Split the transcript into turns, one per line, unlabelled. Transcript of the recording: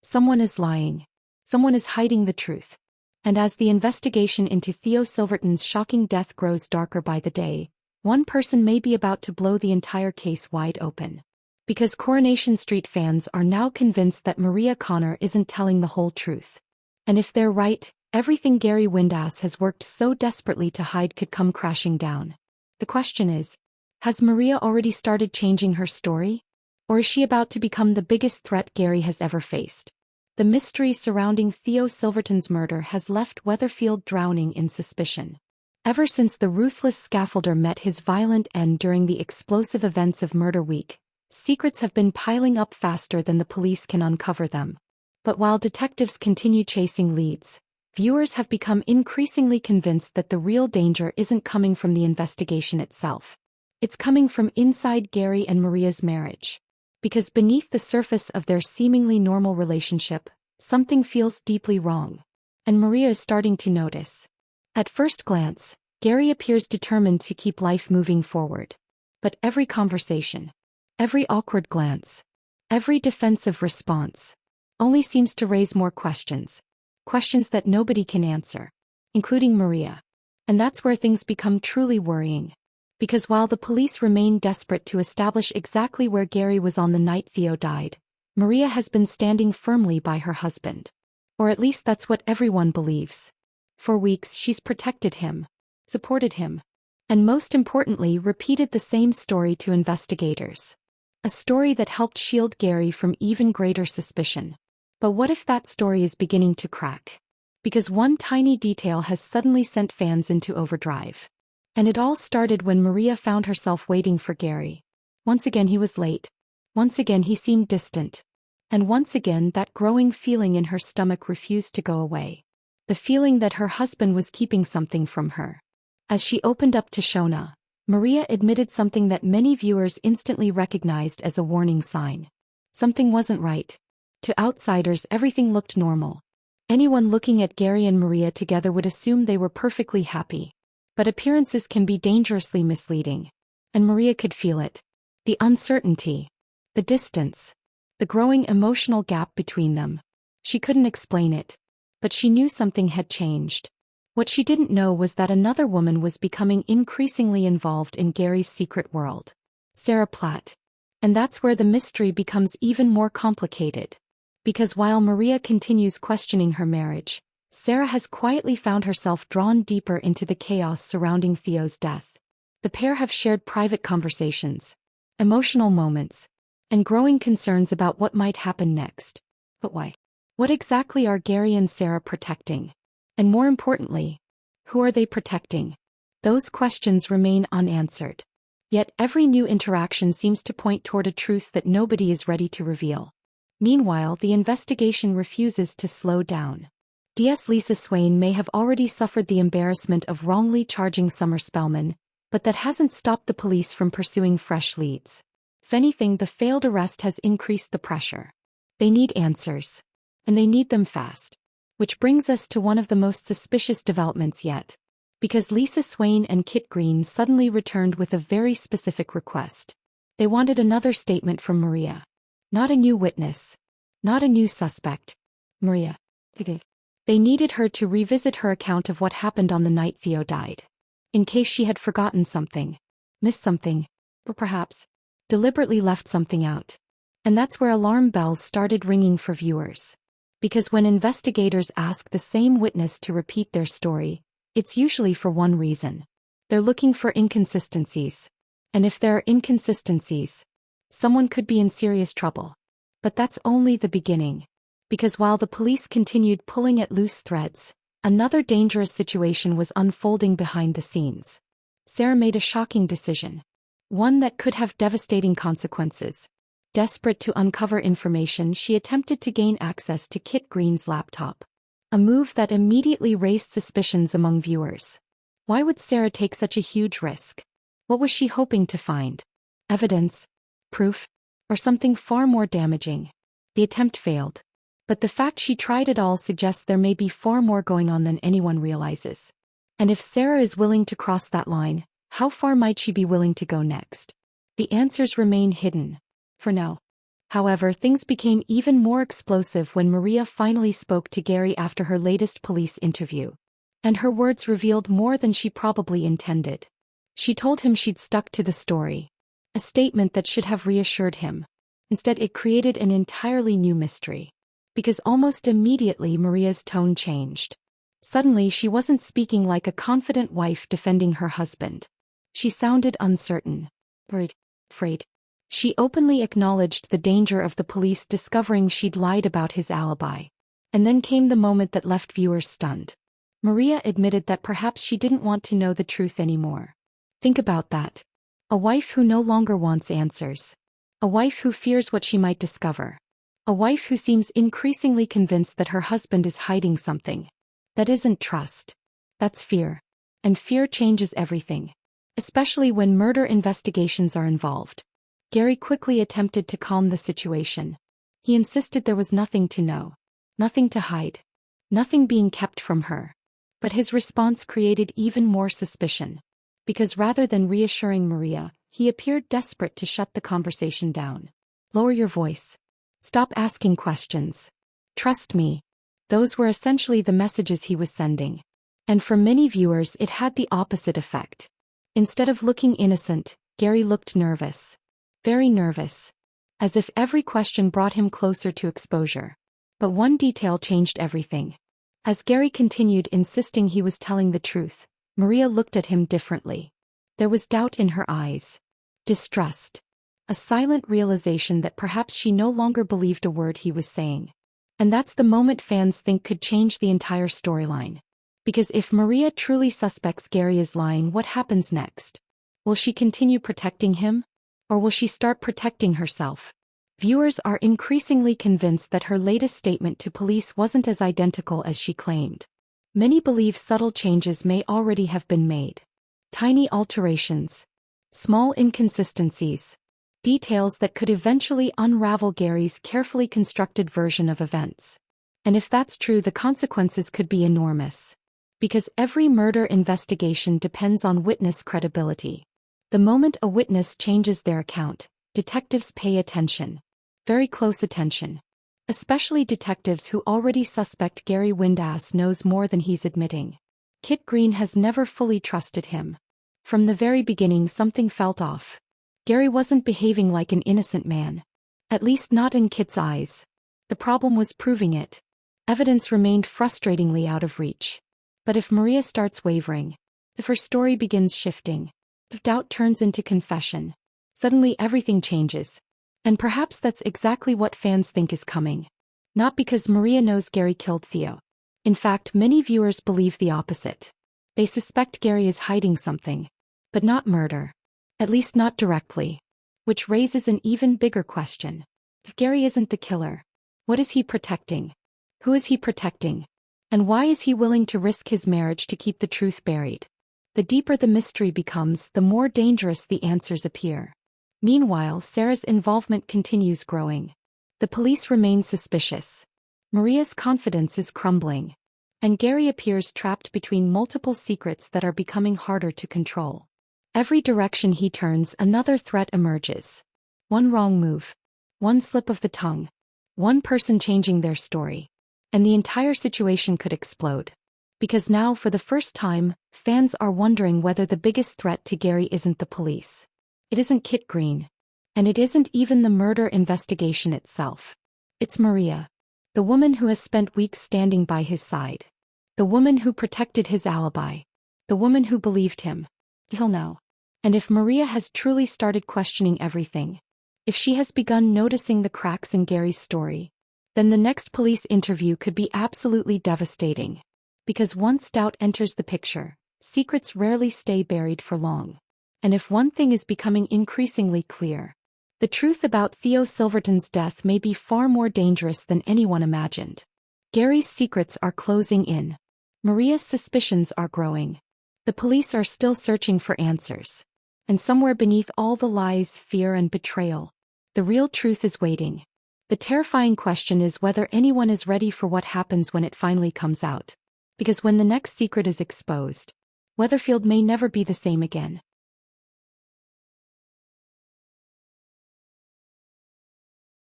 Someone is lying. Someone is hiding the truth. And as the investigation into Theo Silverton's shocking death grows darker by the day, one person may be about to blow the entire case wide open. Because Coronation Street fans are now convinced that Maria Connor isn't telling the whole truth. And if they're right, everything Gary Windass has worked so desperately to hide could come crashing down. The question is, has Maria already started changing her story? Or is she about to become the biggest threat Gary has ever faced? The mystery surrounding Theo Silverton's murder has left Weatherfield drowning in suspicion. Ever since the ruthless scaffolder met his violent end during the explosive events of Murder Week, secrets have been piling up faster than the police can uncover them. But while detectives continue chasing leads, viewers have become increasingly convinced that the real danger isn't coming from the investigation itself. It's coming from inside Gary and Maria's marriage. Because beneath the surface of their seemingly normal relationship, something feels deeply wrong. And Maria is starting to notice. At first glance, Gary appears determined to keep life moving forward. But every conversation, every awkward glance, every defensive response, only seems to raise more questions. Questions that nobody can answer, including Maria. And that's where things become truly worrying. Because while the police remain desperate to establish exactly where Gary was on the night Theo died, Maria has been standing firmly by her husband. Or at least that's what everyone believes. For weeks she's protected him, supported him, and most importantly repeated the same story to investigators. A story that helped shield Gary from even greater suspicion. But what if that story is beginning to crack? Because one tiny detail has suddenly sent fans into overdrive. And it all started when Maria found herself waiting for Gary. Once again he was late. Once again he seemed distant. And once again that growing feeling in her stomach refused to go away. The feeling that her husband was keeping something from her. As she opened up to Shona, Maria admitted something that many viewers instantly recognized as a warning sign. Something wasn't right. To outsiders everything looked normal. Anyone looking at Gary and Maria together would assume they were perfectly happy. But appearances can be dangerously misleading. And Maria could feel it. The uncertainty. The distance. The growing emotional gap between them. She couldn't explain it. But she knew something had changed. What she didn't know was that another woman was becoming increasingly involved in Gary's secret world. Sarah Platt. And that's where the mystery becomes even more complicated. Because while Maria continues questioning her marriage, Sarah has quietly found herself drawn deeper into the chaos surrounding Theo's death. The pair have shared private conversations, emotional moments, and growing concerns about what might happen next. But why? What exactly are Gary and Sarah protecting? And more importantly, who are they protecting? Those questions remain unanswered. Yet every new interaction seems to point toward a truth that nobody is ready to reveal. Meanwhile, the investigation refuses to slow down. DS Lisa Swain may have already suffered the embarrassment of wrongly charging Summer Spellman, but that hasn't stopped the police from pursuing fresh leads. If anything, the failed arrest has increased the pressure. They need answers. And they need them fast. Which brings us to one of the most suspicious developments yet. Because Lisa Swain and Kit Green suddenly returned with a very specific request. They wanted another statement from Maria. Not a new witness. Not a new suspect. Maria. They needed her to revisit her account of what happened on the night Theo died. In case she had forgotten something, missed something, or perhaps deliberately left something out. And that's where alarm bells started ringing for viewers. Because when investigators ask the same witness to repeat their story, it's usually for one reason. They're looking for inconsistencies. And if there are inconsistencies, someone could be in serious trouble. But that's only the beginning. Because while the police continued pulling at loose threads, another dangerous situation was unfolding behind the scenes. Sarah made a shocking decision. One that could have devastating consequences. Desperate to uncover information, she attempted to gain access to Kit Green's laptop. A move that immediately raised suspicions among viewers. Why would Sarah take such a huge risk? What was she hoping to find? Evidence? Proof? Or something far more damaging? The attempt failed. But the fact she tried it all suggests there may be far more going on than anyone realizes. And if Sarah is willing to cross that line, how far might she be willing to go next? The answers remain hidden. For now. However, things became even more explosive when Maria finally spoke to Gary after her latest police interview. And her words revealed more than she probably intended. She told him she'd stuck to the story. A statement that should have reassured him. Instead, it created an entirely new mystery. Because almost immediately Maria's tone changed. Suddenly, she wasn't speaking like a confident wife defending her husband. She sounded uncertain. Afraid. She openly acknowledged the danger of the police discovering she'd lied about his alibi. And then came the moment that left viewers stunned. Maria admitted that perhaps she didn't want to know the truth anymore. Think about that. A wife who no longer wants answers. A wife who fears what she might discover. A wife who seems increasingly convinced that her husband is hiding something. That isn't trust. That's fear. And fear changes everything. Especially when murder investigations are involved. Gary quickly attempted to calm the situation. He insisted there was nothing to know. Nothing to hide. Nothing being kept from her. But his response created even more suspicion. Because rather than reassuring Maria, he appeared desperate to shut the conversation down. Lower your voice. Stop asking questions. Trust me. Those were essentially the messages he was sending. And for many viewers, it had the opposite effect. Instead of looking innocent, Gary looked nervous. Very nervous. As if every question brought him closer to exposure. But one detail changed everything. As Gary continued insisting he was telling the truth, Maria looked at him differently. There was doubt in her eyes. Distrust. A silent realization that perhaps she no longer believed a word he was saying. And that's the moment fans think could change the entire storyline. Because if Maria truly suspects Gary is lying, what happens next? Will she continue protecting him? Or will she start protecting herself? Viewers are increasingly convinced that her latest statement to police wasn't as identical as she claimed. Many believe subtle changes may already have been made. Tiny alterations. Small inconsistencies. Details that could eventually unravel Gary's carefully constructed version of events. And if that's true, the consequences could be enormous. Because every murder investigation depends on witness credibility. The moment a witness changes their account, detectives pay attention. Very close attention. Especially detectives who already suspect Gary Windass knows more than he's admitting. Kit Green has never fully trusted him. From the very beginning, something felt off. Gary wasn't behaving like an innocent man. At least not in Kit's eyes. The problem was proving it. Evidence remained frustratingly out of reach. But if Maria starts wavering, if her story begins shifting, if doubt turns into confession, suddenly everything changes. And perhaps that's exactly what fans think is coming. Not because Maria knows Gary killed Theo. In fact, many viewers believe the opposite. They suspect Gary is hiding something. But not murder. At least not directly. Which raises an even bigger question. If Gary isn't the killer, what is he protecting? Who is he protecting? And why is he willing to risk his marriage to keep the truth buried? The deeper the mystery becomes, the more dangerous the answers appear. Meanwhile, Sarah's involvement continues growing. The police remain suspicious. Maria's confidence is crumbling. And Gary appears trapped between multiple secrets that are becoming harder to control. Every direction he turns, another threat emerges. One wrong move. One slip of the tongue. One person changing their story. And the entire situation could explode. Because now, for the first time, fans are wondering whether the biggest threat to Gary isn't the police. It isn't Kit Green. And it isn't even the murder investigation itself. It's Maria. The woman who has spent weeks standing by his side. The woman who protected his alibi. The woman who believed him. He'll know. And if Maria has truly started questioning everything, if she has begun noticing the cracks in Gary's story, then the next police interview could be absolutely devastating. Because once doubt enters the picture, secrets rarely stay buried for long. And if one thing is becoming increasingly clear, the truth about Theo Silverton's death may be far more dangerous than anyone imagined. Gary's secrets are closing in. Maria's suspicions are growing. The police are still searching for answers. And somewhere beneath all the lies, fear, and betrayal, the real truth is waiting. The terrifying question is whether anyone is ready for what happens when it finally comes out. Because when the next secret is exposed, Weatherfield may never be the same again.